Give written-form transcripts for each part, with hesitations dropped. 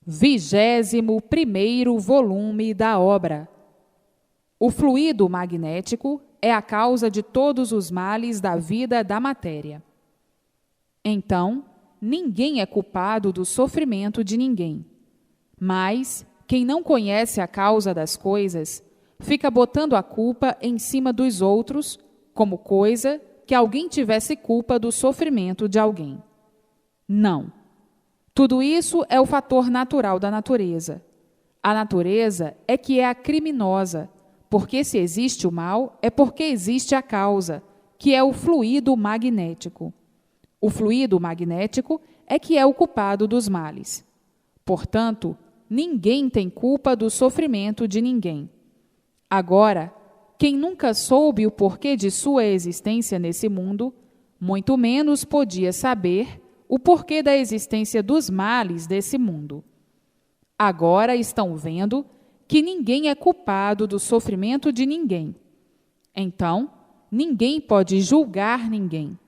21º volume da obra. O fluido magnético é a causa de todos os males da vida da matéria. Então, ninguém é culpado do sofrimento de ninguém. Mas, quem não conhece a causa das coisas, fica botando a culpa em cima dos outros, como coisa que alguém tivesse culpa do sofrimento de alguém. Não. Tudo isso é o fator natural da natureza. A natureza é que é a criminosa, porque se existe o mal, é porque existe a causa, que é o fluido magnético. O fluido magnético é que é o culpado dos males. Portanto, ninguém tem culpa do sofrimento de ninguém. Agora, quem nunca soube o porquê de sua existência nesse mundo, muito menos podia saber o porquê da existência dos males desse mundo. Agora estão vendo que ninguém é culpado do sofrimento de ninguém. Então, ninguém pode julgar ninguém.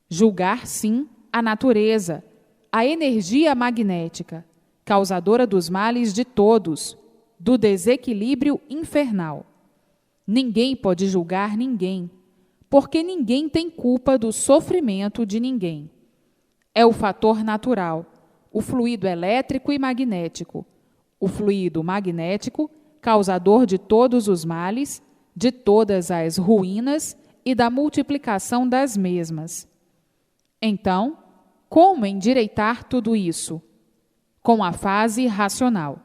Julgar, sim, a natureza, a energia magnética, causadora dos males de todos, do desequilíbrio infernal. Ninguém pode julgar ninguém, porque ninguém tem culpa do sofrimento de ninguém. É o fator natural, o fluido elétrico e magnético, o fluido magnético, causador de todos os males, de todas as ruínas e da multiplicação das mesmas. Então, como endireitar tudo isso? Com a fase racional.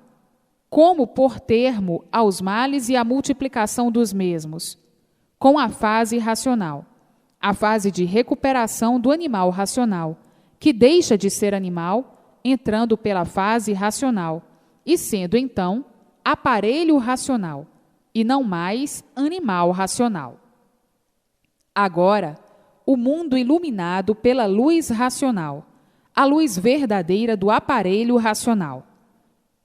Como pôr termo aos males e à multiplicação dos mesmos? Com a fase racional, a fase de recuperação do animal racional, que deixa de ser animal, entrando pela fase racional, e sendo, então, aparelho racional, e não mais animal racional. Agora, o mundo iluminado pela luz racional, a luz verdadeira do aparelho racional.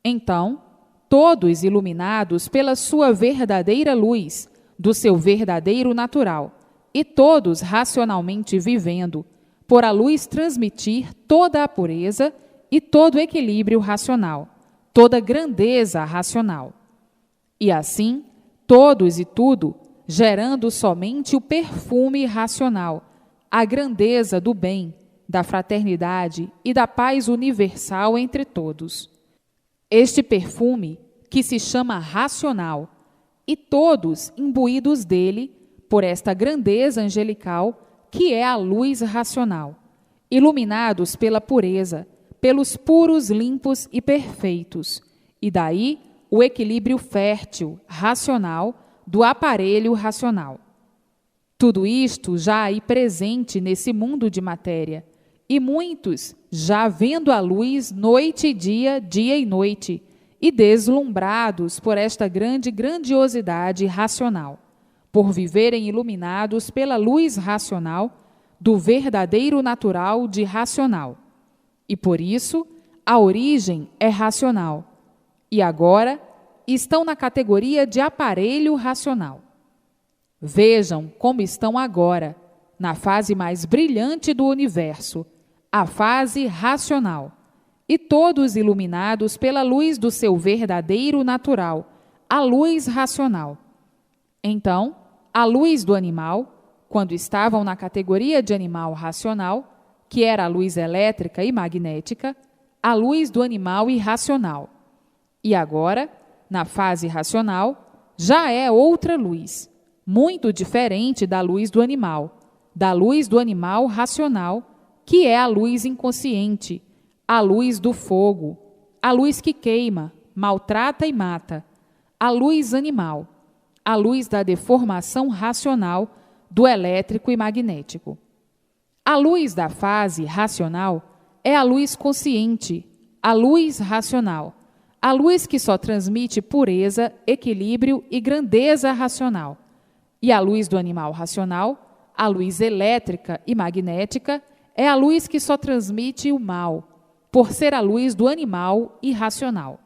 Então, todos iluminados pela sua verdadeira luz, do seu verdadeiro natural, e todos racionalmente vivendo, por a luz transmitir toda a pureza e todo o equilíbrio racional, toda grandeza racional. E assim, todos e tudo, gerando somente o perfume racional, a grandeza do bem, da fraternidade e da paz universal entre todos. Este perfume, que se chama racional, e todos imbuídos dele, por esta grandeza angelical, que é a luz racional, iluminados pela pureza, pelos puros, limpos e perfeitos, e daí o equilíbrio fértil, racional, do aparelho racional. Tudo isto já aí presente nesse mundo de matéria, e muitos já vendo a luz noite e dia, dia e noite, e deslumbrados por esta grande grandiosidade racional, por viverem iluminados pela luz racional, do verdadeiro natural de racional. E por isso, a origem é racional. E agora, estão na categoria de aparelho racional. Vejam como estão agora, na fase mais brilhante do universo, a fase racional, e todos iluminados pela luz do seu verdadeiro natural, a luz racional. Então, a luz do animal, quando estavam na categoria de animal racional, que era a luz elétrica e magnética, a luz do animal irracional. E agora, na fase racional, já é outra luz, muito diferente da luz do animal racional, que é a luz inconsciente, a luz do fogo, a luz que queima, maltrata e mata, a luz animal, a luz da deformação racional do elétrico e magnético. A luz da fase racional é a luz consciente, a luz racional, a luz que só transmite pureza, equilíbrio e grandeza racional. E a luz do animal racional, a luz elétrica e magnética, é a luz que só transmite o mal, por ser a luz do animal irracional.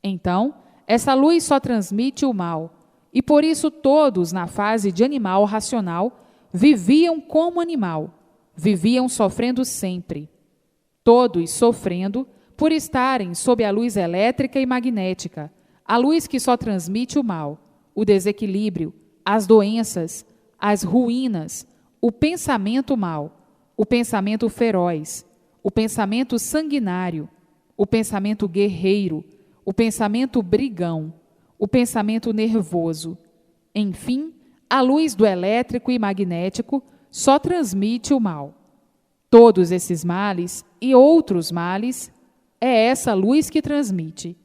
Então, essa luz só transmite o mal, e por isso todos, na fase de animal racional, viviam como animal, viviam sofrendo sempre. Todos sofrendo, por estarem sob a luz elétrica e magnética, a luz que só transmite o mal, o desequilíbrio, as doenças, as ruínas, o pensamento mau, o pensamento feroz, o pensamento sanguinário, o pensamento guerreiro, o pensamento brigão, o pensamento nervoso. Enfim, a luz do elétrico e magnético só transmite o mal. Todos esses males e outros males é essa luz que transmite.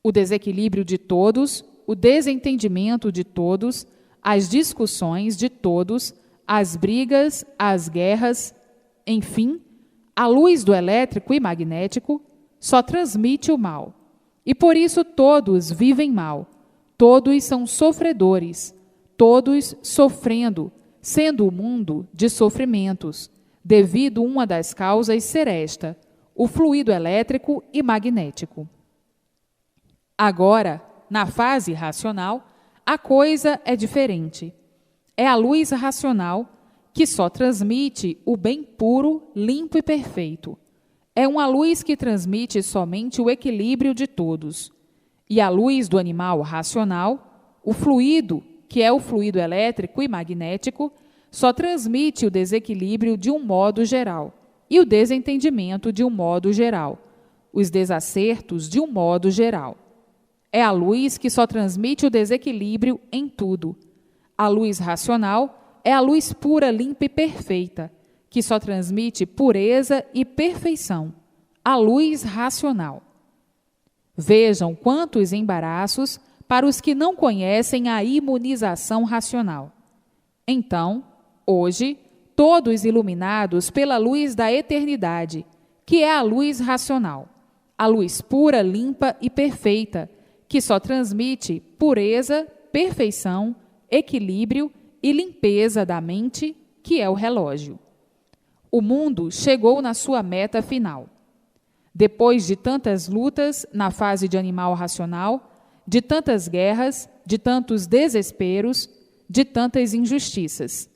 O desequilíbrio de todos, o desentendimento de todos, as discussões de todos, as brigas, as guerras, enfim, a luz do elétrico e magnético só transmite o mal. E por isso todos vivem mal, todos são sofredores, todos sofrendo, sendo o mundo de sofrimentos, devido uma das causas ser esta, o fluido elétrico e magnético. Agora, na fase racional, a coisa é diferente. É a luz racional que só transmite o bem puro, limpo e perfeito. É uma luz que transmite somente o equilíbrio de todos. E a luz do animal racional, o fluido, que é o fluido elétrico e magnético, só transmite o desequilíbrio de um modo geral e o desentendimento de um modo geral, os desacertos de um modo geral. É a luz que só transmite o desequilíbrio em tudo. A luz racional é a luz pura, limpa e perfeita, que só transmite pureza e perfeição. A luz racional. Vejam quantos embaraços para os que não conhecem a imunização racional. Então, hoje, todos iluminados pela luz da eternidade, que é a luz racional, a luz pura, limpa e perfeita, que só transmite pureza, perfeição, equilíbrio e limpeza da mente, que é o relógio. O mundo chegou na sua meta final. Depois de tantas lutas na fase de animal racional, de tantas guerras, de tantos desesperos, de tantas injustiças.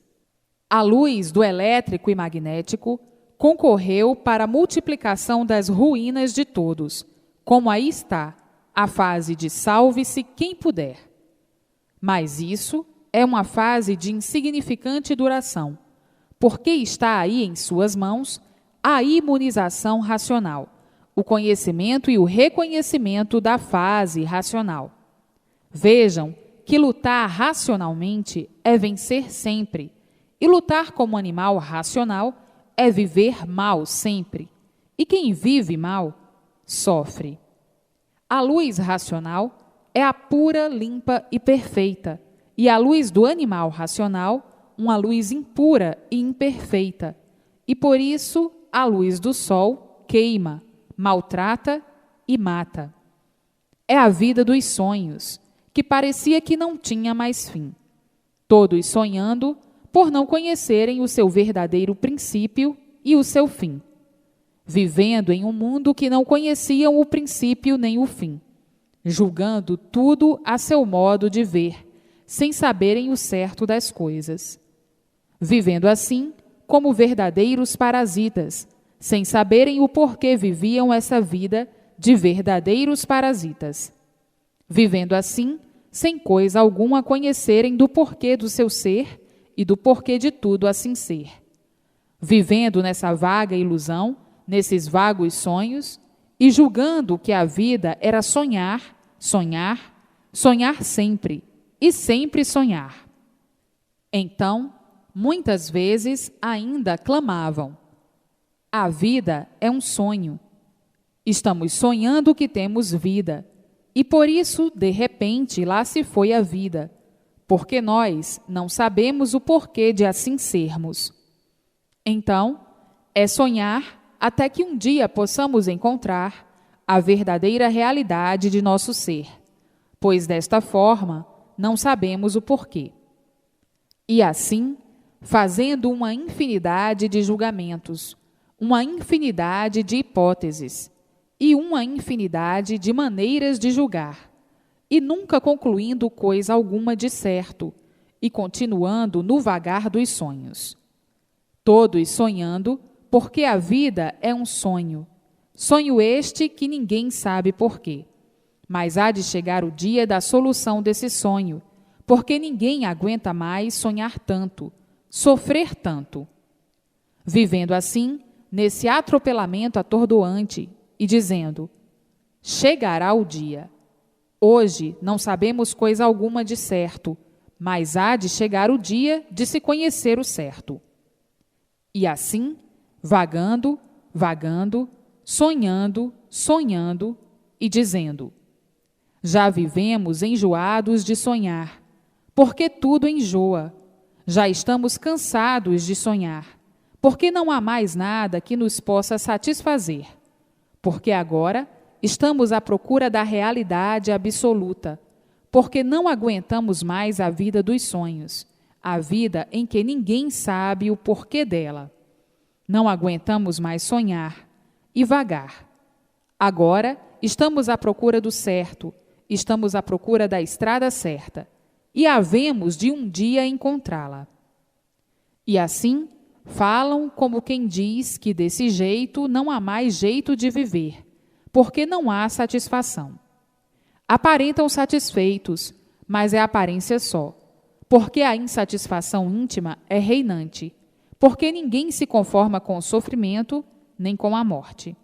A luz do elétrico e magnético concorreu para a multiplicação das ruínas de todos, como aí está, a fase de salve-se quem puder. Mas isso é uma fase de insignificante duração, porque está aí em suas mãos a imunização racional, o conhecimento e o reconhecimento da fase racional. Vejam que lutar racionalmente é vencer sempre, e lutar como animal racional é viver mal sempre. E quem vive mal, sofre. A luz racional é a pura, limpa e perfeita, e a luz do animal racional, uma luz impura e imperfeita. E por isso, a luz do sol queima, maltrata e mata. É a vida dos sonhos, que parecia que não tinha mais fim. Todos sonhando por não conhecerem o seu verdadeiro princípio e o seu fim. Vivendo em um mundo que não conheciam o princípio nem o fim, julgando tudo a seu modo de ver, sem saberem o certo das coisas. Vivendo assim, como verdadeiros parasitas, sem saberem o porquê viviam essa vida de verdadeiros parasitas. Vivendo assim, sem coisa alguma conhecerem do porquê do seu ser e do porquê de tudo assim ser. Vivendo nessa vaga ilusão, nesses vagos sonhos, e julgando que a vida era sonhar, sonhar, sonhar sempre, e sempre sonhar. Então, muitas vezes ainda clamavam: a vida é um sonho. Estamos sonhando que temos vida, e por isso, de repente, lá se foi a vida, porque nós não sabemos o porquê de assim sermos. Então, é sonhar até que um dia possamos encontrar a verdadeira realidade de nosso ser, pois desta forma não sabemos o porquê. E assim, fazendo uma infinidade de julgamentos, uma infinidade de hipóteses e uma infinidade de maneiras de julgar, e nunca concluindo coisa alguma de certo, e continuando no vagar dos sonhos. Todos sonhando, porque a vida é um sonho, Sonho este que ninguém sabe por quê. Mas há de chegar o dia da solução desse sonho, porque ninguém aguenta mais sonhar tanto, sofrer tanto. Vivendo assim, nesse atropelamento atordoante, e dizendo: chegará o dia. Hoje não sabemos coisa alguma de certo, mas há de chegar o dia de se conhecer o certo. E assim, vagando, vagando, sonhando, sonhando e dizendo: já vivemos enjoados de sonhar, porque tudo enjoa. Já estamos cansados de sonhar, porque não há mais nada que nos possa satisfazer. Porque agora estamos à procura da realidade absoluta, porque não aguentamos mais a vida dos sonhos, a vida em que ninguém sabe o porquê dela. Não aguentamos mais sonhar e vagar. Agora estamos à procura do certo, estamos à procura da estrada certa, e havemos de um dia encontrá-la. E assim falam como quem diz que desse jeito não há mais jeito de viver, porque não há satisfação. Aparentam satisfeitos, mas é aparência só, porque a insatisfação íntima é reinante, porque ninguém se conforma com o sofrimento nem com a morte.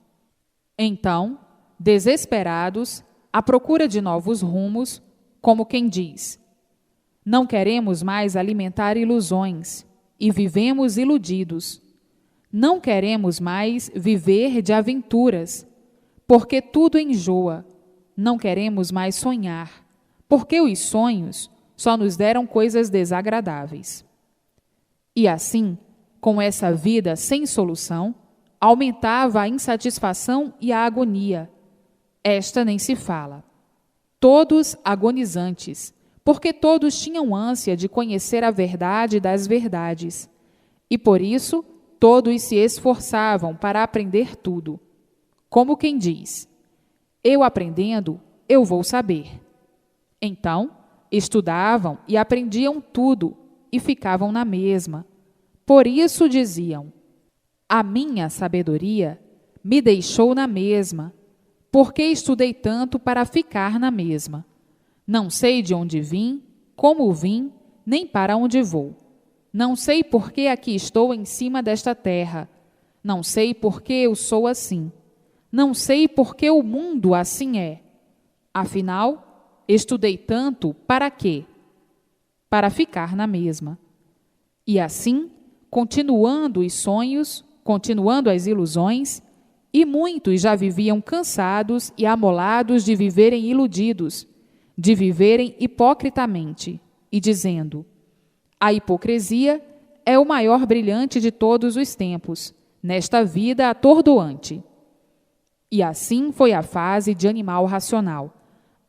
Então, desesperados, à procura de novos rumos, como quem diz: não queremos mais alimentar ilusões e vivemos iludidos. Não queremos mais viver de aventuras, porque tudo enjoa. Não queremos mais sonhar, porque os sonhos só nos deram coisas desagradáveis. E assim, com essa vida sem solução, aumentava a insatisfação e a agonia. Esta nem se fala. Todos agonizantes, porque todos tinham ânsia de conhecer a verdade das verdades, e por isso todos se esforçavam para aprender tudo. Como quem diz: eu aprendendo, eu vou saber. Então, estudavam e aprendiam tudo, e ficavam na mesma. Por isso diziam: a minha sabedoria me deixou na mesma, porque estudei tanto para ficar na mesma. Não sei de onde vim, como vim, nem para onde vou. Não sei por que aqui estou em cima desta terra. Não sei por que eu sou assim. Não sei por que o mundo assim é. Afinal, estudei tanto para quê? Para ficar na mesma. E assim, continuando os sonhos, continuando as ilusões, e muitos já viviam cansados e amolados de viverem iludidos, de viverem hipocritamente, e dizendo: a hipocrisia é o maior brilhante de todos os tempos, nesta vida atordoante. E assim foi a fase de animal racional,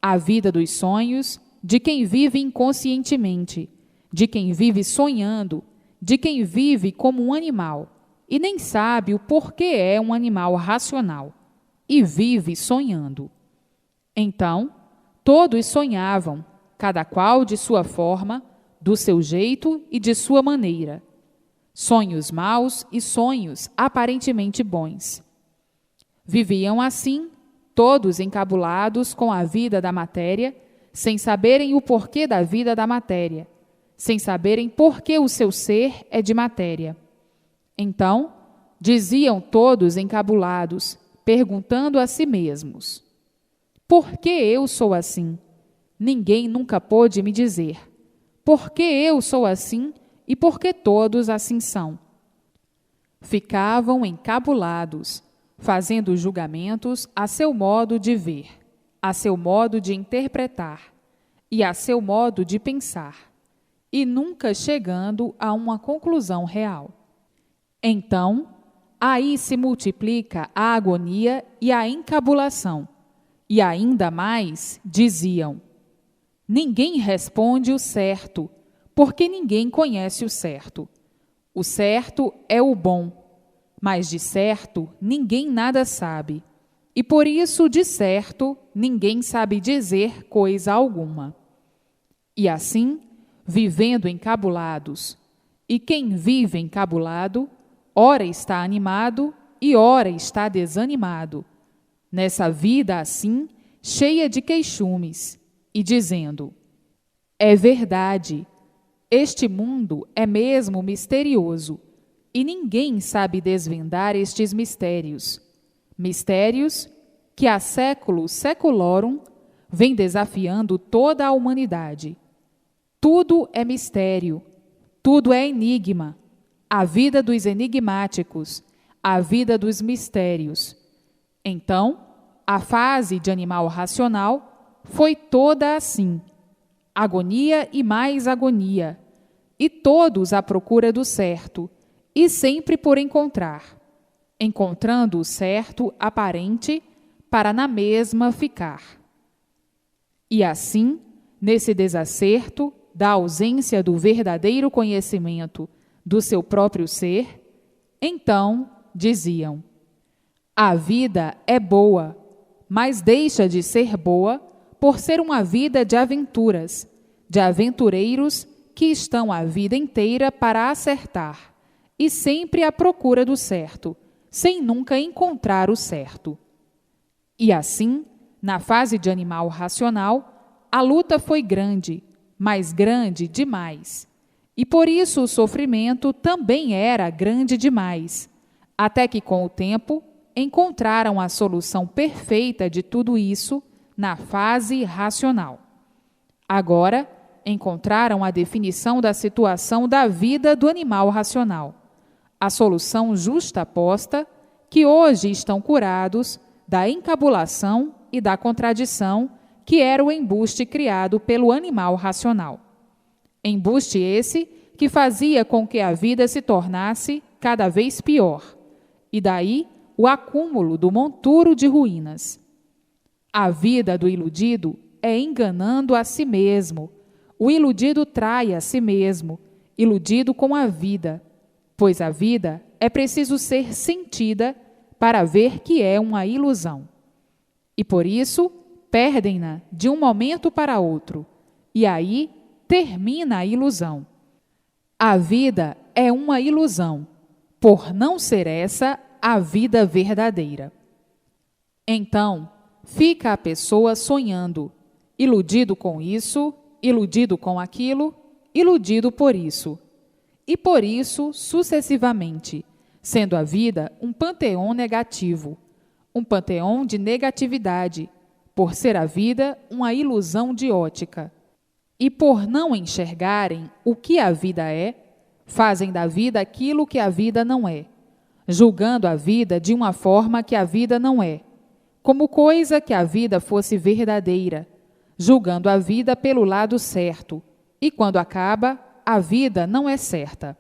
a vida dos sonhos, de quem vive inconscientemente, de quem vive sonhando, de quem vive como um animal, e nem sabe o porquê é um animal racional, e vive sonhando. Então, todos sonhavam, cada qual de sua forma, do seu jeito e de sua maneira. Sonhos maus e sonhos aparentemente bons. Viviam assim, todos encabulados com a vida da matéria, sem saberem o porquê da vida da matéria, sem saberem por que o seu ser é de matéria. Então, diziam todos encabulados, perguntando a si mesmos: por que eu sou assim? Ninguém nunca pôde me dizer. Por que eu sou assim e por que todos assim são? Ficavam encabulados, fazendo julgamentos a seu modo de ver, a seu modo de interpretar e a seu modo de pensar, e nunca chegando a uma conclusão real. Então, aí se multiplica a agonia e a encabulação, e ainda mais diziam: ninguém responde o certo, porque ninguém conhece o certo. O certo é o bom, mas de certo ninguém nada sabe, e por isso de certo ninguém sabe dizer coisa alguma. E assim, vivendo encabulados, e quem vive encabulado, ora está animado e ora está desanimado, nessa vida assim, cheia de queixumes, e dizendo: é verdade, este mundo é mesmo misterioso, e ninguém sabe desvendar estes mistérios. Mistérios que há séculos seculorum vêm desafiando toda a humanidade. Tudo é mistério, tudo é enigma, a vida dos enigmáticos, a vida dos mistérios. Então, a fase de animal racional foi toda assim, agonia e mais agonia, e todos à procura do certo, e sempre por encontrar, encontrando o certo aparente para na mesma ficar. E assim, nesse desacerto da ausência do verdadeiro conhecimento do seu próprio ser, então diziam: a vida é boa, mas deixa de ser boa por ser uma vida de aventuras, de aventureiros que estão a vida inteira para acertar e sempre à procura do certo, sem nunca encontrar o certo. E assim, na fase de animal racional, a luta foi grande, mas grande demais. E por isso o sofrimento também era grande demais, até que com o tempo encontraram a solução perfeita de tudo isso na fase racional. Agora, encontraram a definição da situação da vida do animal racional, a solução justaposta, que hoje estão curados da encabulação e da contradição que era o embuste criado pelo animal racional. Embuste esse que fazia com que a vida se tornasse cada vez pior, e daí o acúmulo do monturo de ruínas. A vida do iludido é enganando a si mesmo. O iludido trai a si mesmo, iludido com a vida, pois a vida é preciso ser sentida para ver que é uma ilusão. E por isso perdem-na de um momento para outro, e aí termina a ilusão. A vida é uma ilusão, por não ser essa a vida verdadeira. Então, fica a pessoa sonhando, iludido com isso, iludido com aquilo, iludido por isso. E por isso, sucessivamente, sendo a vida um panteão negativo, um panteão de negatividade, por ser a vida uma ilusão de ótica. E por não enxergarem o que a vida é, fazem da vida aquilo que a vida não é, julgando a vida de uma forma que a vida não é, como coisa que a vida fosse verdadeira, julgando a vida pelo lado certo, e quando acaba, a vida não é certa.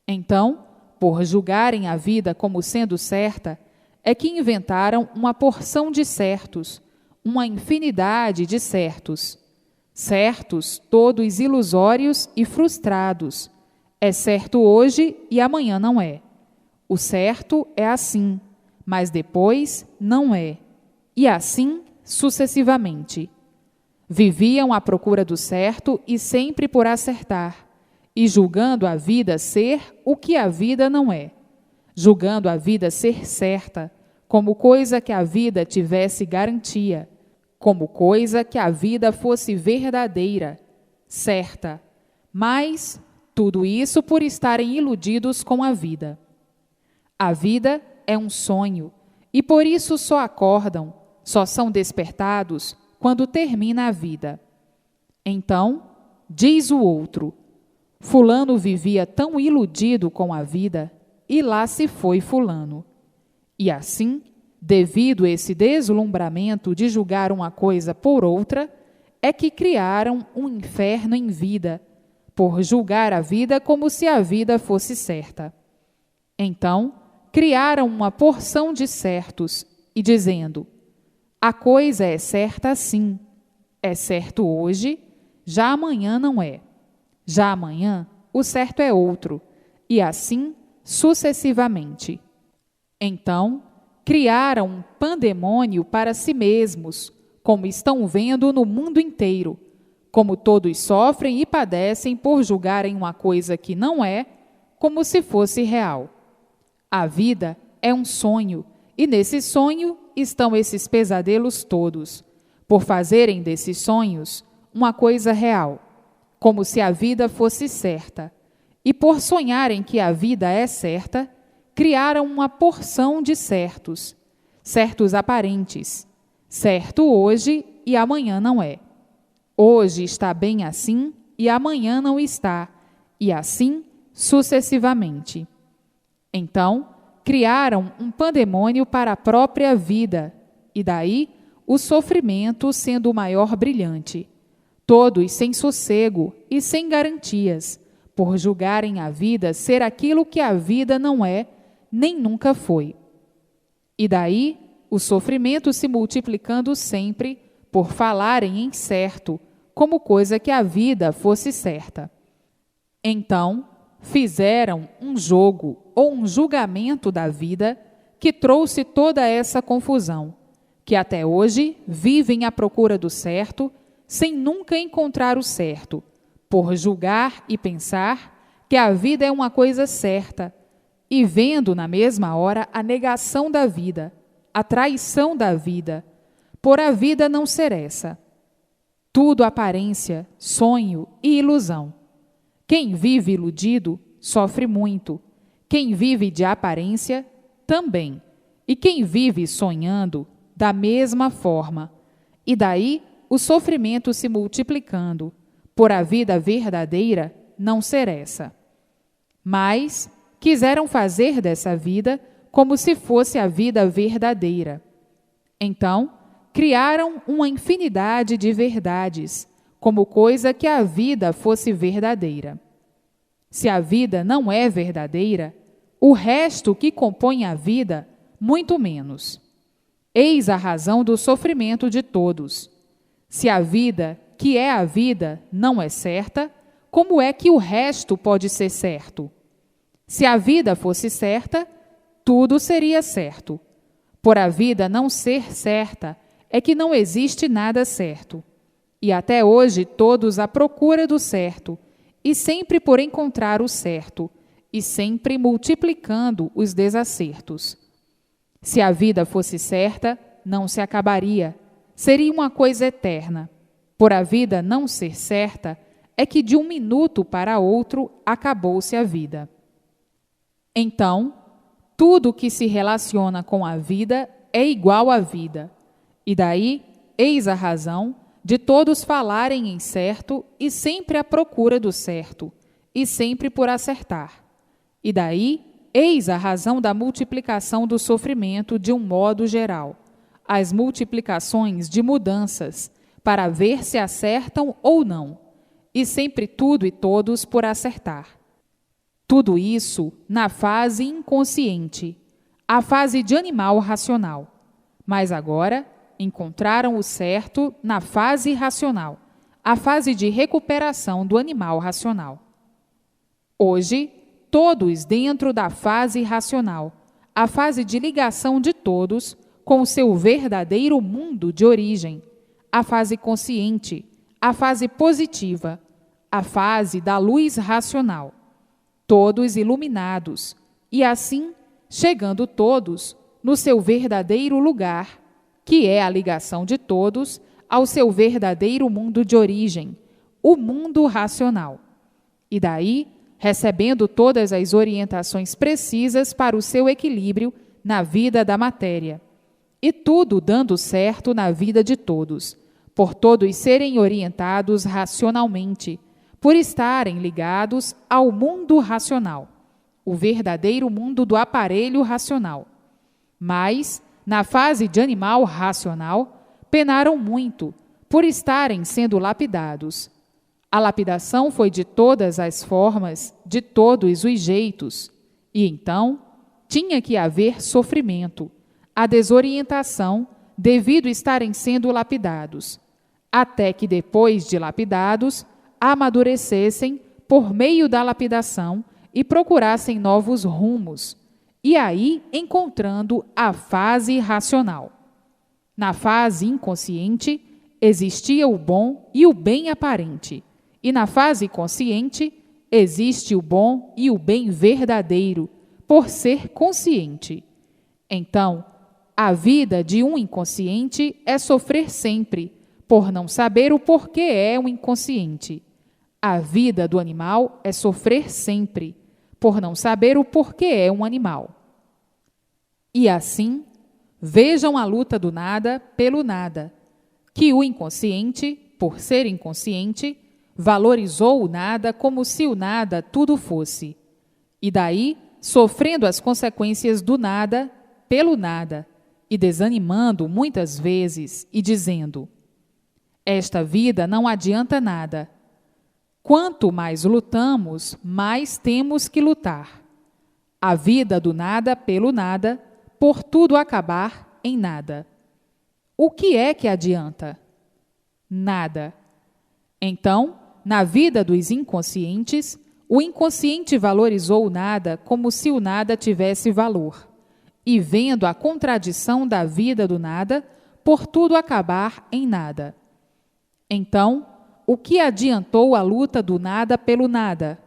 Então, por julgarem a vida como sendo certa, é que inventaram uma porção de certos, uma infinidade de certos. Certos, todos ilusórios e frustrados. É certo hoje e amanhã não é. O certo é assim, mas depois não é. E assim sucessivamente. Viviam à procura do certo e sempre por acertar, e julgando a vida ser o que a vida não é, julgando a vida ser certa, como coisa que a vida tivesse garantia, como coisa que a vida fosse verdadeira, certa, mas tudo isso por estarem iludidos com a vida. A vida é um sonho, e por isso só acordam, só são despertados quando termina a vida. Então, diz o outro: fulano vivia tão iludido com a vida, e lá se foi fulano. E assim, devido a esse deslumbramento de julgar uma coisa por outra, é que criaram um inferno em vida, por julgar a vida como se a vida fosse certa. Então, criaram uma porção de certos, e dizendo: a coisa é certa assim, é certo hoje, já amanhã não é. Já amanhã, o certo é outro, e assim sucessivamente. Então, criaram um pandemônio para si mesmos, como estão vendo no mundo inteiro, como todos sofrem e padecem por julgarem uma coisa que não é, como se fosse real. A vida é um sonho, E nesse sonho estão esses pesadelos todos, por fazerem desses sonhos uma coisa real, como se a vida fosse certa, e por sonharem que a vida é certa, criaram uma porção de certos, certos aparentes, certo hoje e amanhã não é. Hoje está bem assim e amanhã não está, e assim sucessivamente. Então, criaram um pandemônio para a própria vida, e daí o sofrimento sendo o maior brilhante, todos sem sossego e sem garantias, por julgarem a vida ser aquilo que a vida não é, nem nunca foi. E daí o sofrimento se multiplicando sempre, por falarem em certo, como coisa que a vida fosse certa. Então, fizeram um jogo ou um julgamento da vida que trouxe toda essa confusão, que até hoje vivem à procura do certo, sem nunca encontrar o certo, por julgar e pensar que a vida é uma coisa certa, e vendo na mesma hora a negação da vida, a traição da vida, por a vida não ser essa. Tudo aparência, sonho e ilusão. Quem vive iludido sofre muito. Quem vive de aparência, também. E quem vive sonhando, da mesma forma. E daí o sofrimento se multiplicando, por a vida verdadeira não ser essa. Mas quiseram fazer dessa vida como se fosse a vida verdadeira. Então, criaram uma infinidade de verdades, como coisa que a vida fosse verdadeira. Se a vida não é verdadeira, o resto que compõe a vida, muito menos. Eis a razão do sofrimento de todos. Se a vida, que é a vida, não é certa, como é que o resto pode ser certo? Se a vida fosse certa, tudo seria certo. Por a vida não ser certa, é que não existe nada certo. E até hoje todos à procura do certo, e sempre por encontrar o certo, e sempre multiplicando os desacertos. Se a vida fosse certa, não se acabaria, seria uma coisa eterna. Por a vida não ser certa, é que de um minuto para outro acabou-se a vida. Então, tudo que se relaciona com a vida é igual à vida. E daí, eis a razão de todos falarem em certo e sempre à procura do certo, e sempre por acertar. E daí, eis a razão da multiplicação do sofrimento de um modo geral, as multiplicações de mudanças, para ver se acertam ou não, e sempre tudo e todos por acertar. Tudo isso na fase inconsciente, a fase de animal racional. Mas agora encontraram o certo na fase racional, a fase de recuperação do animal racional. Hoje, todos dentro da fase racional, a fase de ligação de todos com o seu verdadeiro mundo de origem, a fase consciente, a fase positiva, a fase da luz racional. Todos iluminados, e assim chegando todos no seu verdadeiro lugar, que é a ligação de todos ao seu verdadeiro mundo de origem, o mundo racional. E daí, recebendo todas as orientações precisas para o seu equilíbrio na vida da matéria, e tudo dando certo na vida de todos, por todos serem orientados racionalmente, por estarem ligados ao mundo racional, o verdadeiro mundo do aparelho racional. Mas, na fase de animal racional, penaram muito, por estarem sendo lapidados. A lapidação foi de todas as formas, de todos os jeitos, e então tinha que haver sofrimento, a desorientação, devido estarem sendo lapidados, até que depois de lapidados, amadurecessem por meio da lapidação e procurassem novos rumos, e aí encontrando a fase racional. Na fase inconsciente, existia o bom e o bem aparente, e na fase consciente, existe o bom e o bem verdadeiro, por ser consciente. Então, A vida de um inconsciente é sofrer sempre, por não saber o porquê é um inconsciente. A vida do animal é sofrer sempre, por não saber o porquê é um animal. E assim, vejam a luta do nada pelo nada, que o inconsciente, por ser inconsciente, valorizou o nada como se o nada tudo fosse. E daí, sofrendo as consequências do nada pelo nada, e desanimando muitas vezes e dizendo: esta vida não adianta nada. Quanto mais lutamos, mais temos que lutar. A vida do nada pelo nada, por tudo acabar em nada. O que é que adianta? Nada. Então, na vida dos inconscientes, o inconsciente valorizou o nada como se o nada tivesse valor. E vendo a contradição da vida do nada, por tudo acabar em nada. Então, o que adiantou a luta do nada pelo nada?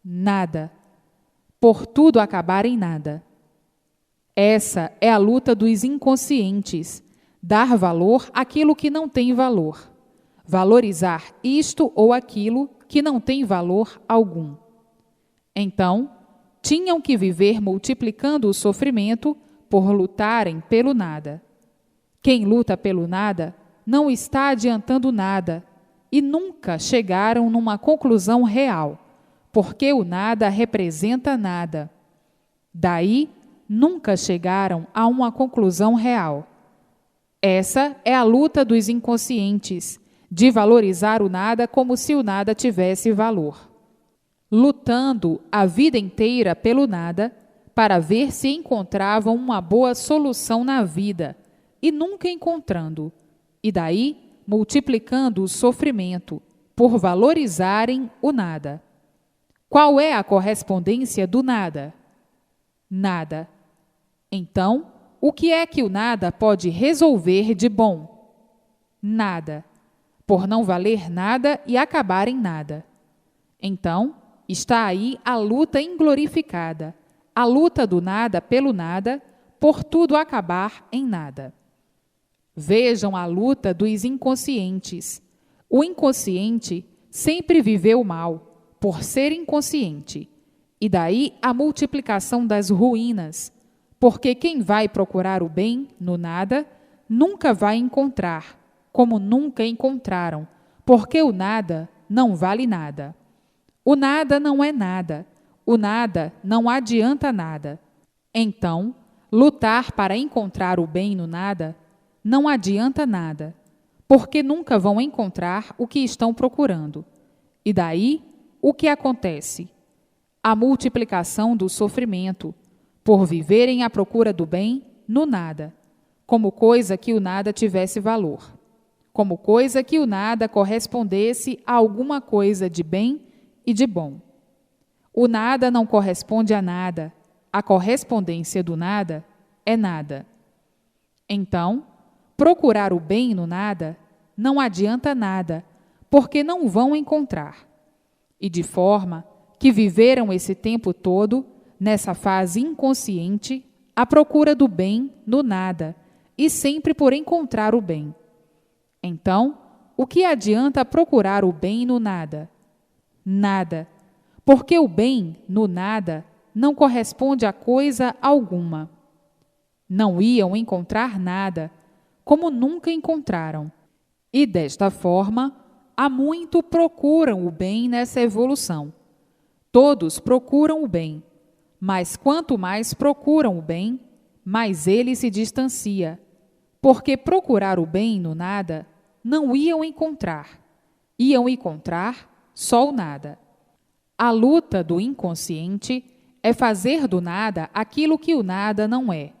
Nada. Por tudo acabar em nada. Essa é a luta dos inconscientes, dar valor àquilo que não tem valor, valorizar isto ou aquilo que não tem valor algum. Então, tinham que viver multiplicando o sofrimento por lutarem pelo nada. Quem luta pelo nada não está adiantando nada e nunca chegaram numa conclusão real, porque o nada representa nada. Daí, nunca chegaram a uma conclusão real. Essa é a luta dos inconscientes, de valorizar o nada como se o nada tivesse valor. Lutando a vida inteira pelo nada, para ver se encontravam uma boa solução na vida, e nunca encontrando, e daí multiplicando o sofrimento, por valorizarem o nada. Qual é a correspondência do nada? Nada. Então, o que é que o nada pode resolver de bom? Nada. Por não valer nada e acabar em nada. Então, está aí a luta inglorificada, a luta do nada pelo nada, por tudo acabar em nada. Vejam a luta dos inconscientes. O inconsciente sempre viveu mal, por ser inconsciente, e daí a multiplicação das ruínas, porque quem vai procurar o bem no nada, nunca vai encontrar, como nunca encontraram, porque o nada não vale nada. O nada não é nada, o nada não adianta nada. Então, lutar para encontrar o bem no nada não adianta nada, porque nunca vão encontrar o que estão procurando. E daí, o que acontece? A multiplicação do sofrimento, por viverem à procura do bem no nada, como coisa que o nada tivesse valor, como coisa que o nada correspondesse a alguma coisa de bem e de bom. O nada não corresponde a nada, a correspondência do nada é nada. Então, procurar o bem no nada não adianta nada, porque não vão encontrar. E de forma que viveram esse tempo todo, nessa fase inconsciente, à procura do bem no nada, e sempre por encontrar o bem. Então, o que adianta procurar o bem no nada? Nada, porque o bem no nada não corresponde a coisa alguma. Não iam encontrar nada, como nunca encontraram. E desta forma, há muito procuram o bem nessa evolução. Todos procuram o bem, mas quanto mais procuram o bem, mais ele se distancia, porque procurar o bem no nada não iam encontrar só o nada. A luta do inconsciente é fazer do nada aquilo que o nada não é,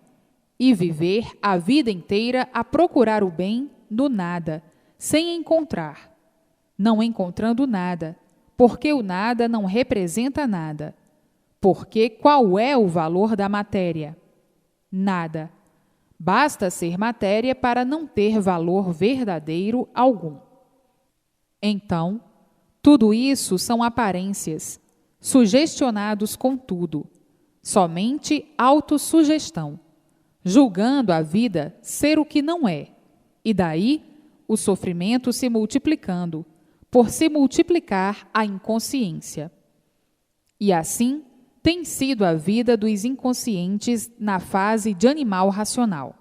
e viver a vida inteira a procurar o bem no nada, sem encontrar, não encontrando nada, porque o nada não representa nada. Porque qual é o valor da matéria? Nada. Basta ser matéria para não ter valor verdadeiro algum. Então, tudo isso são aparências, sugestionados com tudo, somente autossugestão. julgando a vida ser o que não é, e daí o sofrimento se multiplicando, por se multiplicar a inconsciência. E assim tem sido a vida dos inconscientes na fase de animal racional.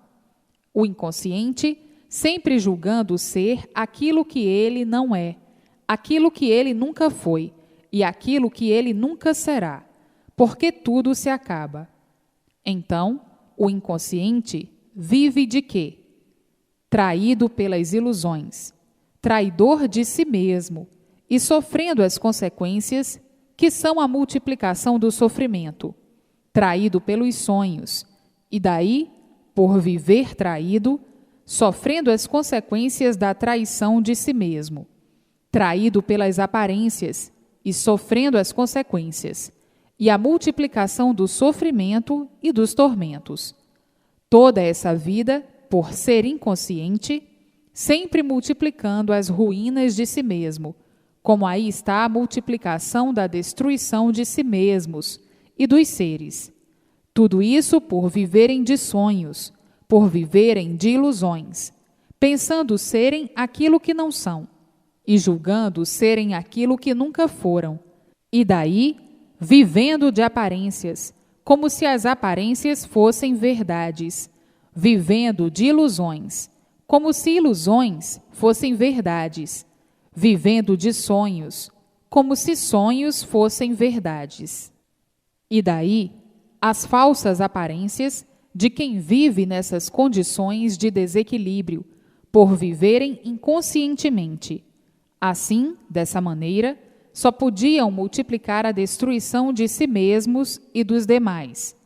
O inconsciente sempre julgando ser aquilo que ele não é, aquilo que ele nunca foi e aquilo que ele nunca será, porque tudo se acaba. Então, o inconsciente vive de quê? Traído pelas ilusões, traidor de si mesmo e sofrendo as consequências que são a multiplicação do sofrimento, traído pelos sonhos, e daí, por viver traído, sofrendo as consequências da traição de si mesmo, traído pelas aparências e sofrendo as consequências, e a multiplicação do sofrimento e dos tormentos. Toda essa vida, por ser inconsciente, sempre multiplicando as ruínas de si mesmo, como aí está a multiplicação da destruição de si mesmos e dos seres. Tudo isso por viverem de sonhos, por viverem de ilusões, pensando serem aquilo que não são, e julgando serem aquilo que nunca foram, e daí vivendo de aparências, como se as aparências fossem verdades, vivendo de ilusões, como se ilusões fossem verdades, vivendo de sonhos, como se sonhos fossem verdades. E daí, as falsas aparências de quem vive nessas condições de desequilíbrio, por viverem inconscientemente. Assim, dessa maneira, só podiam multiplicar a destruição de si mesmos e dos demais.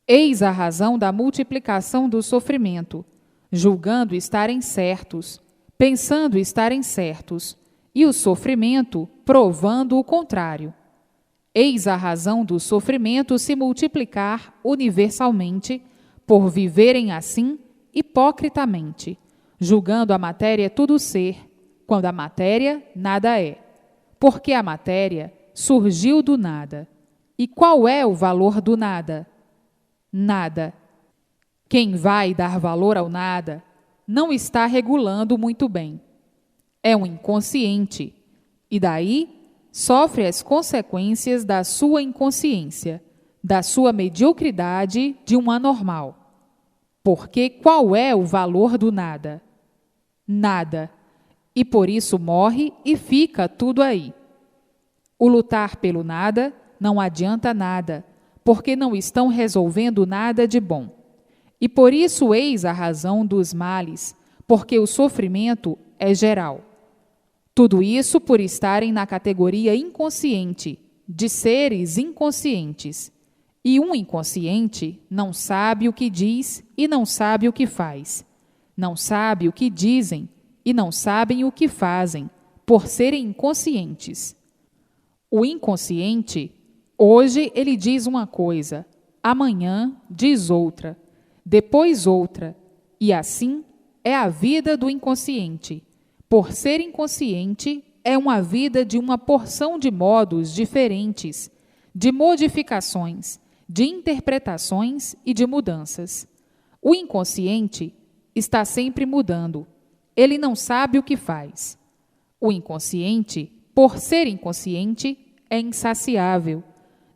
Eis a razão da multiplicação do sofrimento, julgando estarem certos, pensando estarem certos, e o sofrimento provando o contrário. Eis a razão do sofrimento se multiplicar universalmente, por viverem assim hipocritamente, julgando a matéria tudo ser, quando a matéria nada é, porque a matéria surgiu do nada. E qual é o valor do nada? Nada. Quem vai dar valor ao nada não está regulando muito bem. É um inconsciente, e daí sofre as consequências da sua inconsciência, da sua mediocridade de um anormal. Porque qual é o valor do nada? Nada. E por isso morre e fica tudo aí. O lutar pelo nada não adianta nada, porque não estão resolvendo nada de bom. E por isso eis a razão dos males, porque o sofrimento é geral. Tudo isso por estarem na categoria inconsciente, de seres inconscientes. E um inconsciente não sabe o que diz e não sabe o que faz. Não sabe o que dizem e não sabem o que fazem, por serem inconscientes. O inconsciente, hoje ele diz uma coisa, amanhã diz outra, depois outra, e assim é a vida do inconsciente. Por ser inconsciente, é uma vida de uma porção de modos diferentes, de modificações, de interpretações e de mudanças. O inconsciente está sempre mudando. Ele não sabe o que faz. O inconsciente, por ser inconsciente, é insaciável.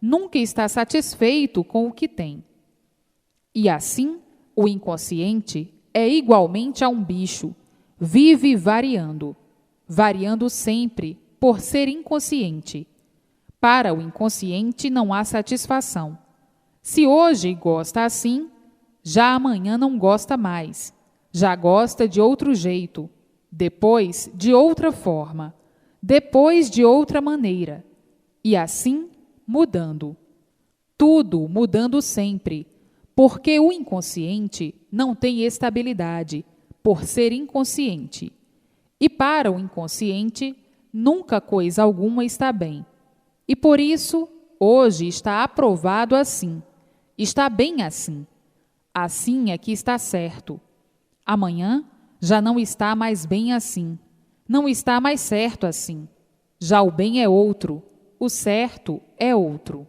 Nunca está satisfeito com o que tem. E assim, o inconsciente é igualmente a um bicho. Vive variando, variando sempre, por ser inconsciente. Para o inconsciente não há satisfação. Se hoje gosta assim, já amanhã não gosta mais, já gosta de outro jeito, depois de outra forma, depois de outra maneira, e assim mudando. Tudo mudando sempre, porque o inconsciente não tem estabilidade, por ser inconsciente. E para o inconsciente, nunca coisa alguma está bem. E por isso, hoje está aprovado assim, está bem assim. Assim é que está certo. Amanhã já não está mais bem assim, não está mais certo assim. Já o bem é outro, o certo é outro.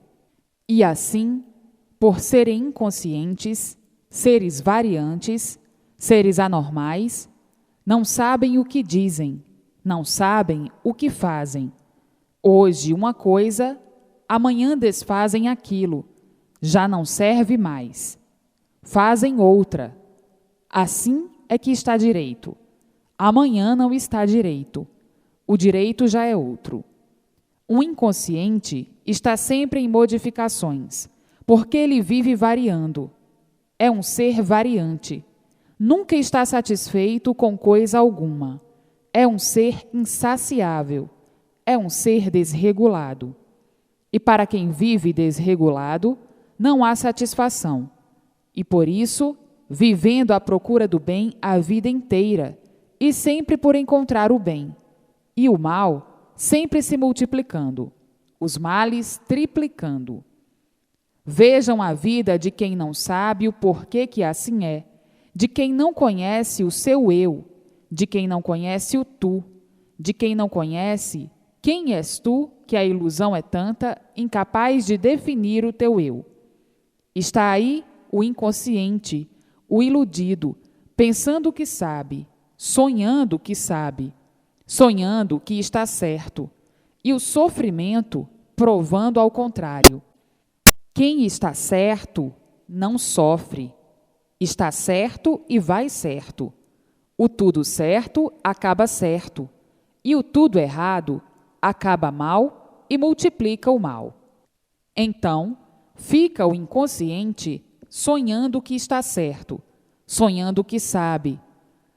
E assim, por serem inconscientes, seres variantes, seres anormais, não sabem o que dizem, não sabem o que fazem. Hoje uma coisa, amanhã desfazem aquilo, já não serve mais. Fazem outra. Assim é que está direito. Amanhã não está direito. O direito já é outro. O inconsciente está sempre em modificações, porque ele vive variando. É um ser variante. Nunca está satisfeito com coisa alguma. É um ser insaciável. É um ser desregulado. E para quem vive desregulado, não há satisfação. E por isso, vivendo à procura do bem a vida inteira, e sempre por encontrar o bem, e o mal sempre se multiplicando, os males triplicando. Vejam a vida de quem não sabe o porquê que assim é, de quem não conhece o seu eu, de quem não conhece o tu, de quem não conhece quem és tu, que a ilusão é tanta, incapaz de definir o teu eu. Está aí o inconsciente, o iludido, pensando que sabe, sonhando que sabe, sonhando que está certo, e o sofrimento provando ao contrário. Quem está certo não sofre. Está certo e vai certo. O tudo certo acaba certo, e o tudo errado acaba mal e multiplica o mal. Então, fica o inconsciente sonhando que está certo, sonhando que sabe,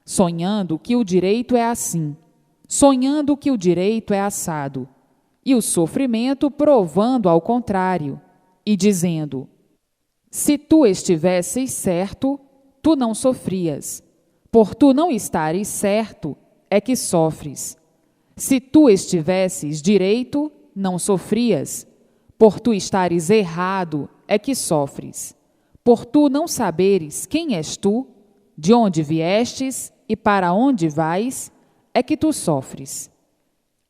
sonhando que o direito é assim, sonhando que o direito é assado, e o sofrimento provando ao contrário, e dizendo: se tu estivesses certo, tu não sofrias, por tu não estares certo, é que sofres. Se tu estivesses direito, não sofrias, por tu estares errado, é que sofres. Por tu não saberes quem és tu, de onde viestes e para onde vais, é que tu sofres.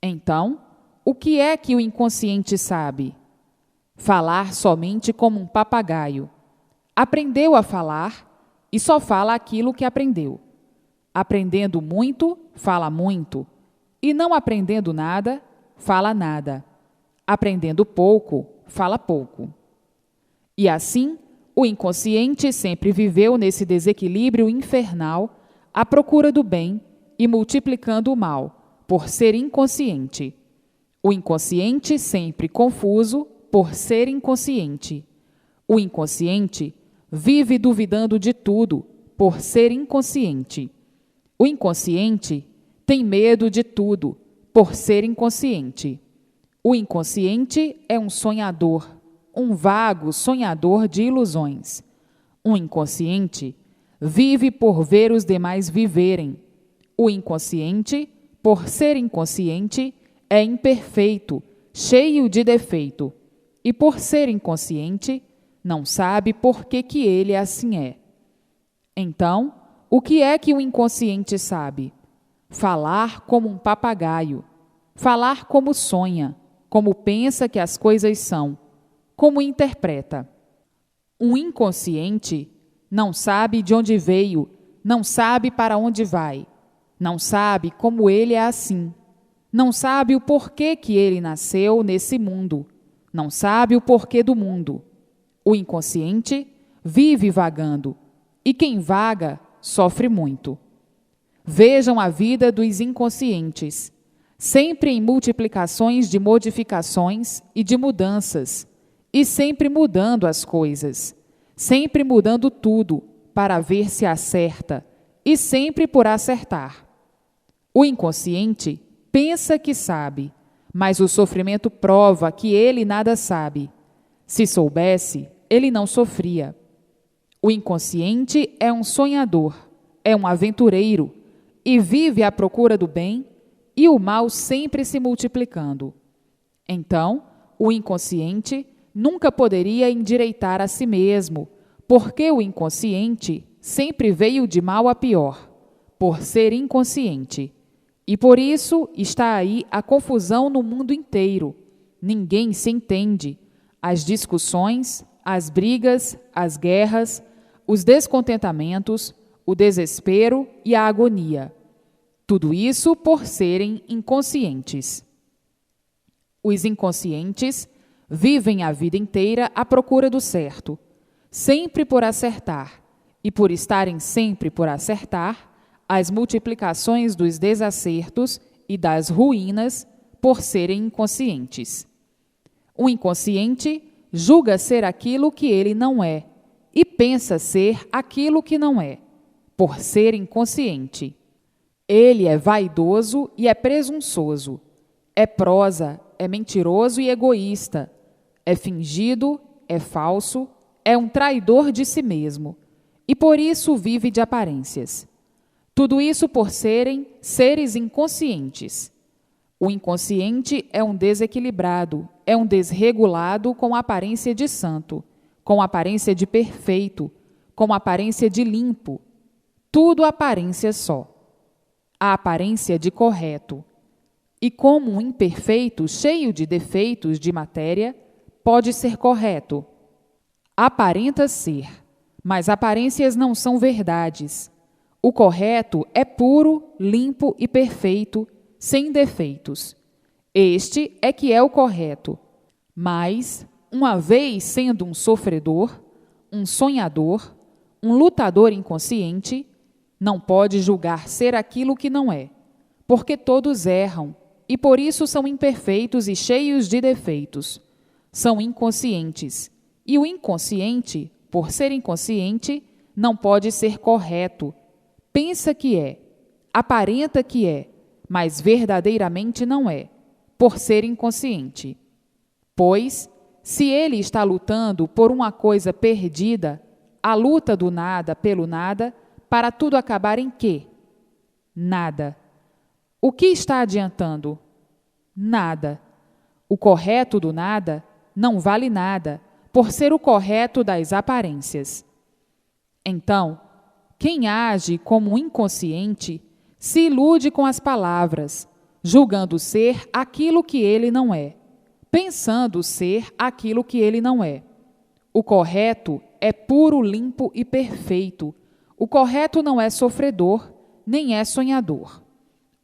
Então, o que é que o inconsciente sabe? Falar somente como um papagaio. Aprendeu a falar e só fala aquilo que aprendeu. Aprendendo muito, fala muito. E não aprendendo nada, fala nada. Aprendendo pouco, fala pouco. E assim, o inconsciente sempre viveu nesse desequilíbrio infernal, à procura do bem e multiplicando o mal, por ser inconsciente. O inconsciente sempre confuso, por ser inconsciente. O inconsciente vive duvidando de tudo, por ser inconsciente. O inconsciente tem medo de tudo, por ser inconsciente. O inconsciente é um sonhador, um vago sonhador de ilusões. O inconsciente vive por ver os demais viverem. O inconsciente, por ser inconsciente, é imperfeito, cheio de defeito. E por ser inconsciente, não sabe por que ele assim é. Então, o que é que o inconsciente sabe? Falar como um papagaio, falar como sonha, como pensa que as coisas são, como interpreta. Um inconsciente não sabe de onde veio, não sabe para onde vai, não sabe como ele é assim, não sabe o porquê que ele nasceu nesse mundo, não sabe o porquê do mundo. O inconsciente vive vagando, e quem vaga sofre muito. Vejam a vida dos inconscientes, sempre em multiplicações de modificações e de mudanças, e sempre mudando as coisas, sempre mudando tudo para ver se acerta, e sempre por acertar. O inconsciente pensa que sabe, mas o sofrimento prova que ele nada sabe. Se soubesse, ele não sofria. O inconsciente é um sonhador, é um aventureiro, e vive à procura do bem, e o mal sempre se multiplicando. Então, o inconsciente nunca poderia endireitar a si mesmo, porque o inconsciente sempre veio de mal a pior, por ser inconsciente. E por isso está aí a confusão no mundo inteiro. Ninguém se entende. As discussões, as brigas, as guerras, os descontentamentos, o desespero e a agonia. Tudo isso por serem inconscientes. Os inconscientes vivem a vida inteira à procura do certo, sempre por acertar, e por estarem sempre por acertar, as multiplicações dos desacertos e das ruínas por serem inconscientes. O inconsciente julga ser aquilo que ele não é e pensa ser aquilo que não é, por ser inconsciente. Ele é vaidoso e é presunçoso, é prosa, é mentiroso e egoísta, é fingido, é falso, é um traidor de si mesmo, e por isso vive de aparências. Tudo isso por serem seres inconscientes. O inconsciente é um desequilibrado, é um desregulado com aparência de santo, com aparência de perfeito, com aparência de limpo. Tudo aparência só. A aparência de correto. E como um imperfeito cheio de defeitos de matéria, pode ser correto. Aparenta ser, mas aparências não são verdades. O correto é puro, limpo e perfeito, sem defeitos. Este é que é o correto. Mas, uma vez sendo um sofredor, um sonhador, um lutador inconsciente, não pode julgar ser aquilo que não é, porque todos erram, e por isso são imperfeitos e cheios de defeitos. São inconscientes, e o inconsciente, por ser inconsciente, não pode ser correto. Pensa que é, aparenta que é, mas verdadeiramente não é, por ser inconsciente. Pois, se ele está lutando por uma coisa perdida, a luta do nada pelo nada, para tudo acabar em quê? Nada. O que está adiantando? Nada. O correto do nada não vale nada, por ser o correto das aparências. Então, quem age como inconsciente se ilude com as palavras, julgando ser aquilo que ele não é, pensando ser aquilo que ele não é. O correto é puro, limpo e perfeito. O correto não é sofredor, nem é sonhador.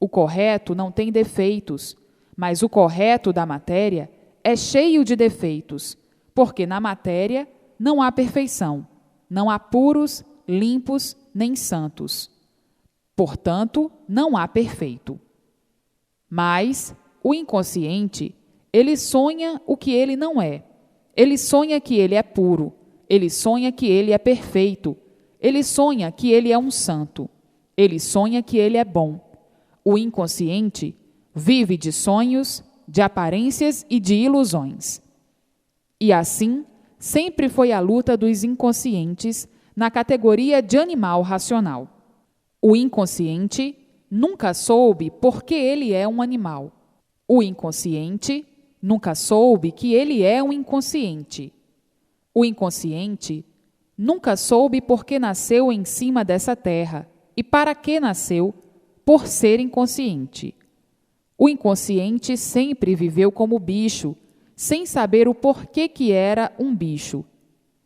O correto não tem defeitos, mas o correto da matéria é cheio de defeitos, porque na matéria não há perfeição, não há puros, limpos, nem santos. Portanto, não há perfeito. Mas o inconsciente, ele sonha o que ele não é. Ele sonha que ele é puro, ele sonha que ele é perfeito, ele sonha que ele é um santo, ele sonha que ele é bom. O inconsciente vive de sonhos, de aparências e de ilusões. E assim, sempre foi a luta dos inconscientes na categoria de animal racional. O inconsciente nunca soube por que ele é um animal. O inconsciente nunca soube que ele é um inconsciente. O inconsciente nunca soube por que nasceu em cima dessa terra e para que nasceu, por ser inconsciente. O inconsciente sempre viveu como bicho, sem saber o porquê que era um bicho.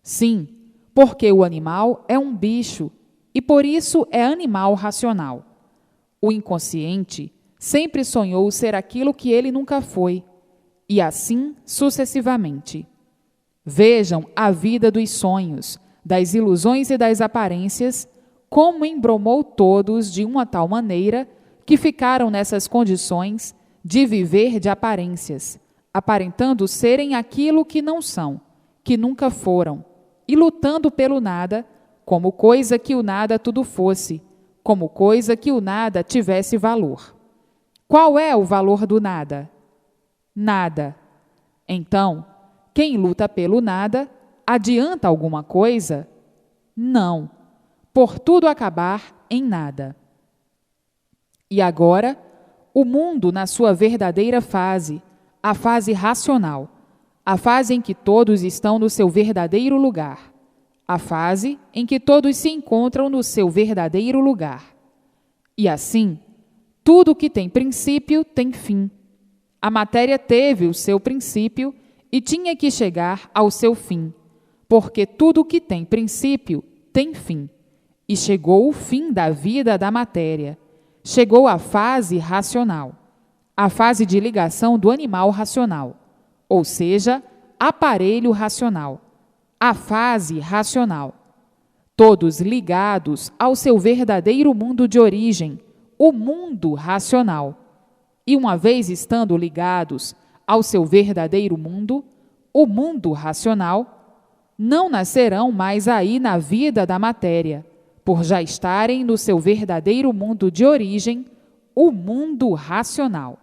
Sim, porque o animal é um bicho e por isso é animal racional. O inconsciente sempre sonhou ser aquilo que ele nunca foi, e assim sucessivamente. Vejam a vida dos sonhos, das ilusões e das aparências, como embromou todos de uma tal maneira que ficaram nessas condições de viver de aparências, aparentando serem aquilo que não são, que nunca foram, e lutando pelo nada, como coisa que o nada tudo fosse, como coisa que o nada tivesse valor. Qual é o valor do nada? Nada. Então, quem luta pelo nada, adianta alguma coisa? Não, por tudo acabar em nada. E agora, o mundo na sua verdadeira fase, a fase racional, a fase em que todos estão no seu verdadeiro lugar, a fase em que todos se encontram no seu verdadeiro lugar. E assim, tudo que tem princípio tem fim. A matéria teve o seu princípio e tinha que chegar ao seu fim, porque tudo que tem princípio tem fim, e chegou o fim da vida da matéria. Chegou a fase racional, a fase de ligação do animal racional, ou seja, aparelho racional, a fase racional. Todos ligados ao seu verdadeiro mundo de origem, o mundo racional. E uma vez estando ligados ao seu verdadeiro mundo, o mundo racional, não nascerão mais aí na vida da matéria, por já estarem no seu verdadeiro mundo de origem, o mundo racional.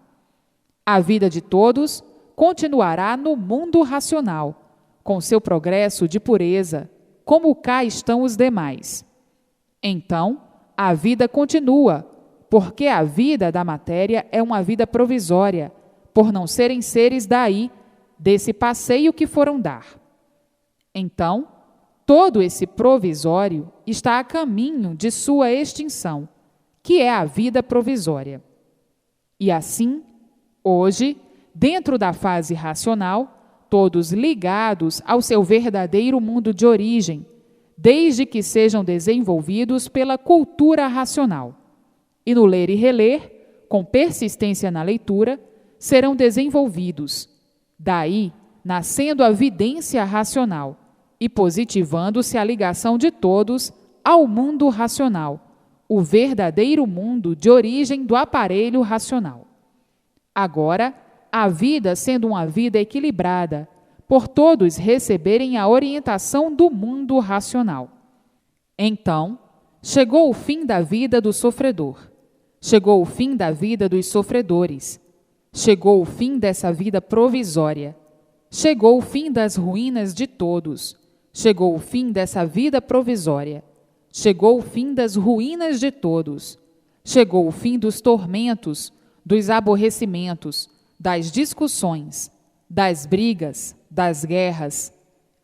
A vida de todos continuará no mundo racional, com seu progresso de pureza, como cá estão os demais. Então, a vida continua, porque a vida da matéria é uma vida provisória, por não serem seres daí, desse passeio que foram dar. Então, todo esse provisório está a caminho de sua extinção, que é a vida provisória. E assim, hoje, dentro da fase racional, todos ligados ao seu verdadeiro mundo de origem, desde que sejam desenvolvidos pela cultura racional. E no ler e reler, com persistência na leitura, serão desenvolvidos. Daí, nascendo a vidência racional e positivando-se a ligação de todos ao mundo racional, o verdadeiro mundo de origem do aparelho racional. Agora, a vida sendo uma vida equilibrada, por todos receberem a orientação do mundo racional. Então, chegou o fim da vida do sofredor, chegou o fim da vida dos sofredores, chegou o fim dessa vida provisória, chegou o fim das ruínas de todos, chegou o fim dessa vida provisória, chegou o fim das ruínas de todos, chegou o fim dos tormentos, dos aborrecimentos, das discussões, das brigas, das guerras,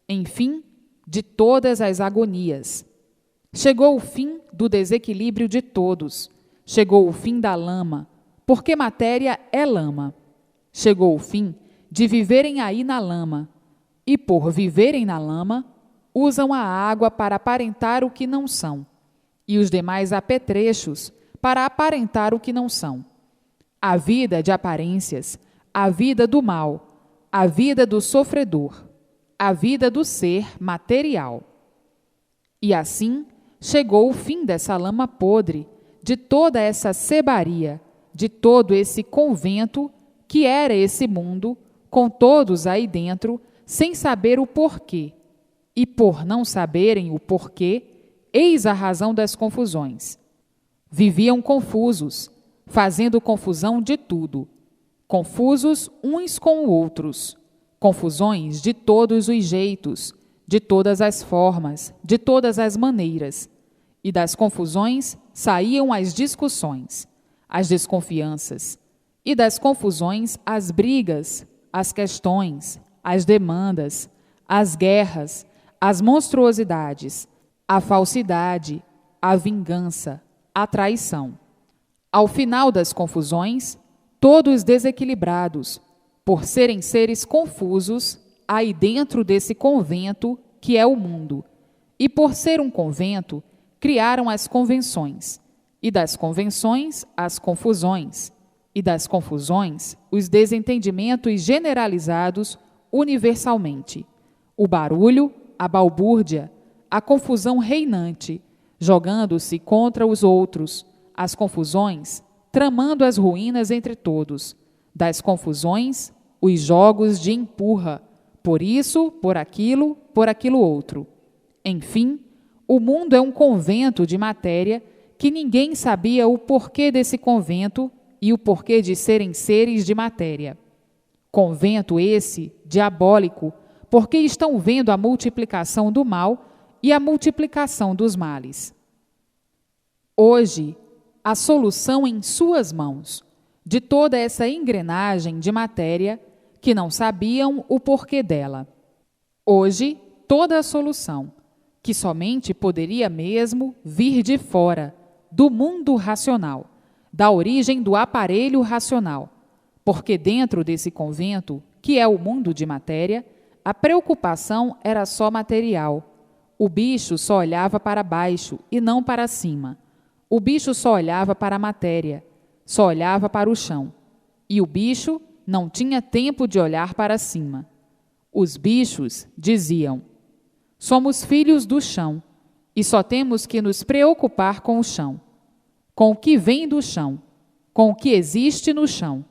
enfim, de todas as agonias. Chegou o fim do desequilíbrio de todos, chegou o fim da lama, porque matéria é lama. Chegou o fim de viverem aí na lama, e por viverem na lama, usam a água para aparentar o que não são, e os demais apetrechos para aparentar o que não são. A vida de aparências, a vida do mal, a vida do sofredor, a vida do ser material. E assim chegou o fim dessa lama podre, de toda essa sebaria, de todo esse convento que era esse mundo, com todos aí dentro, sem saber o porquê. E por não saberem o porquê, eis a razão das confusões. Viviam confusos, fazendo confusão de tudo, confusos uns com outros, confusões de todos os jeitos, de todas as formas, de todas as maneiras. E das confusões saíam as discussões, as desconfianças, e das confusões as brigas, as questões, as demandas, as guerras, as monstruosidades, a falsidade, a vingança, a traição. Ao final das confusões, todos desequilibrados, por serem seres confusos, aí dentro desse convento que é o mundo, e por ser um convento, criaram as convenções, e das convenções as confusões, e das confusões os desentendimentos generalizados universalmente, o barulho, a balbúrdia, a confusão reinante, jogando-se contra os outros, as confusões, tramando as ruínas entre todos, das confusões, os jogos de empurra, por isso, por aquilo outro. Enfim, o mundo é um convento de matéria que ninguém sabia o porquê desse convento e o porquê de serem seres de matéria. Convento esse diabólico, porque estão vendo a multiplicação do mal e a multiplicação dos males. Hoje, a solução em suas mãos de toda essa engrenagem de matéria que não sabiam o porquê dela. Hoje, toda a solução, que somente poderia mesmo vir de fora, do mundo racional, da origem do aparelho racional, porque dentro desse convento, que é o mundo de matéria, a preocupação era só material, O bicho só olhava para baixo e não para cima. O bicho só olhava para a matéria, só olhava para o chão. E o bicho não tinha tempo de olhar para cima. Os bichos diziam: somos filhos do chão e só temos que nos preocupar com o chão, com o que vem do chão, com o que existe no chão.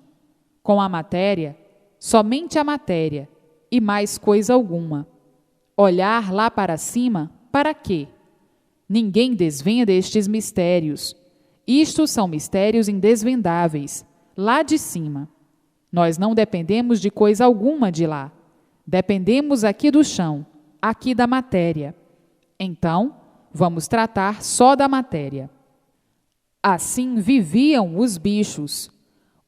Com a matéria, somente a matéria e mais coisa alguma. Olhar lá para cima, para quê? Ninguém desvenda estes mistérios. Isto são mistérios indesvendáveis, lá de cima. Nós não dependemos de coisa alguma de lá. Dependemos aqui do chão, aqui da matéria. Então, vamos tratar só da matéria. Assim viviam os bichos.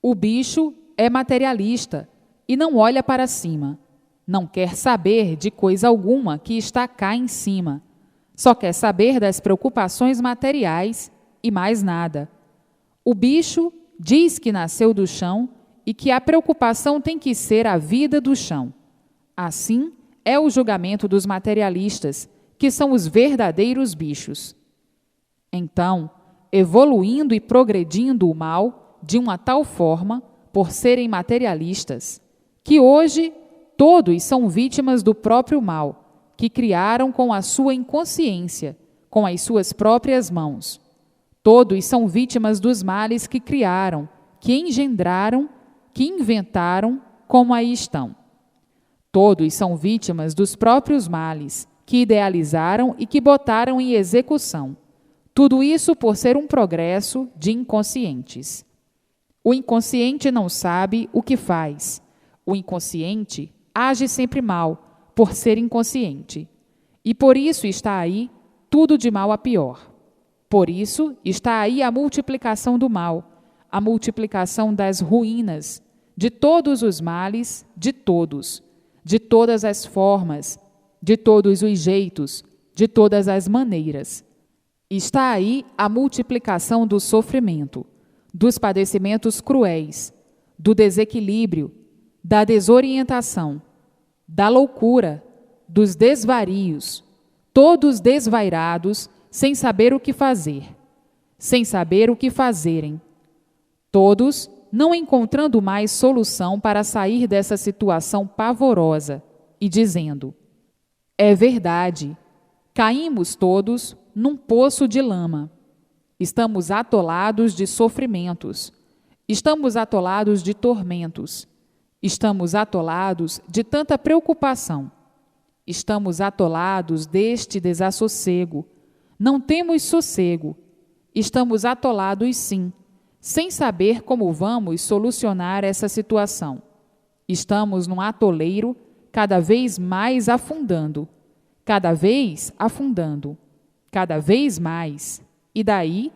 O bicho é materialista e não olha para cima. Não quer saber de coisa alguma que está cá em cima. Só quer saber das preocupações materiais e mais nada. O bicho diz que nasceu do chão e que a preocupação tem que ser a vida do chão. Assim é o julgamento dos materialistas, que são os verdadeiros bichos. Então, evoluindo e progredindo o mal de uma tal forma, por serem materialistas, que hoje todos são vítimas do próprio mal, que criaram com a sua inconsciência, com as suas próprias mãos. Todos são vítimas dos males que criaram, que engendraram, que inventaram, como aí estão. Todos são vítimas dos próprios males, que idealizaram e que botaram em execução. Tudo isso por ser um progresso de inconscientes. O inconsciente não sabe o que faz. O inconsciente age sempre mal, por ser inconsciente. E por isso está aí tudo de mal a pior. Por isso está aí a multiplicação do mal, a multiplicação das ruínas, de todos os males, de todas as formas, de todos os jeitos, de todas as maneiras. Está aí a multiplicação do sofrimento, dos padecimentos cruéis, do desequilíbrio, da desorientação, da loucura, dos desvarios, todos desvairados, sem saber o que fazer, sem saber o que fazerem. Todos não encontrando mais solução para sair dessa situação pavorosa e dizendo: é verdade, caímos todos num poço de lama. Estamos atolados de sofrimentos, estamos atolados de tormentos, estamos atolados de tanta preocupação, estamos atolados deste desassossego, não temos sossego, estamos atolados sim, sem saber como vamos solucionar essa situação. Estamos num atoleiro cada vez mais afundando, cada vez afundando, cada vez mais. E daí,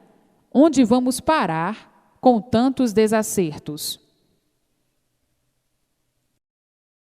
onde vamos parar com tantos desacertos?